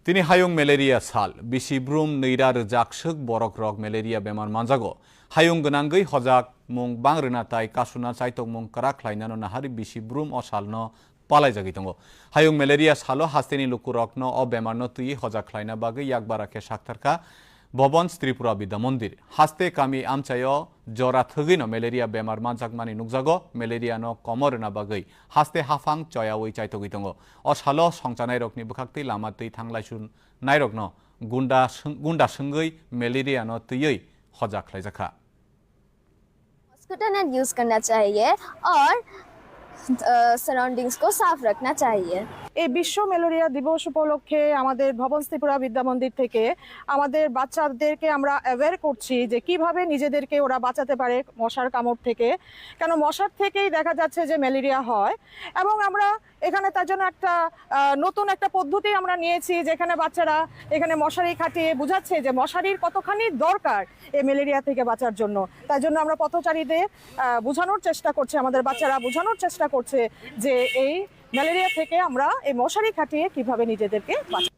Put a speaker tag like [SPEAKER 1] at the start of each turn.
[SPEAKER 1] তিনি হায়ং ম্যালেরিয়া সাল বিসি ব্রুম নৈরার জাকসক বরক rock malaria বেমার মানজাগো হায়ং গনাঙ্গै হজাক মুং বাংরনা তাই কাসুনা চাইতক মুং কারাক লাইনানো নাহারি বিসি ব্রুম অসালনো পালাই জাগি দङ হায়ং ম্যালেরিয়া সালো হাস্তেনি লুকুরকন অ বেমারনো তুই হজাক লাইনা বাগै ইয়াকবারাকে সাকতারকা ভবন ত্রিপুরা বিদ্যা মন্দির হাস্তে কামি আমচায় জরা থগৈন ম্যালেরিয়া বেমার মানজাকমানি নুকজাগো ম্যালেরিয়া ন কমরনা বাগै হাস্তে হাফাং চয়াওই চাইতগै दङ असालो संचानाय रकनि बखाक्ति लामा तै थांलायसुन नायरकन गुंडा संगै मलेरिया न तयै हजाख्लायजाखा
[SPEAKER 2] मॉस्किटो नेट यूज करना चाहिए और सराउंडिंग्स को साफ रखना चाहिए।
[SPEAKER 3] এই বিশ্ব ম্যালেরিয়া দিবস উপলক্ষে আমাদের ভবন ত্রিপুরা বিদ্যা মন্দির থেকে আমাদের বাচ্চাদেরকে আমরা অ্যাওয়্যার করছি যে কিভাবে নিজেদেরকে ওরা বাঁচাতে পারে মশার কামড় থেকে, কেন মশার থেকেই দেখা যাচ্ছে যে ম্যালেরিয়া হয়। এবং আমরা এখানে তার জন্য একটা নতুন একটা পদ্ধতি আমরা নিয়েছি, যেখানে বাচ্চারা এখানে মশারি খাটিয়ে বুঝাচ্ছে যে মশারির কতখানি দরকার এই ম্যালেরিয়া থেকে বাঁচার জন্য। তার জন্য আমরা পথচারীদের বোঝানোর চেষ্টা করছি, আমাদের বাচ্চারা বোঝানোর চেষ্টা করছে যে এই ম্যালেরিয়া থেকে আমরা এই মশারি খাটিয়ে কিভাবে নিজেদেরকে বাঁচাবো।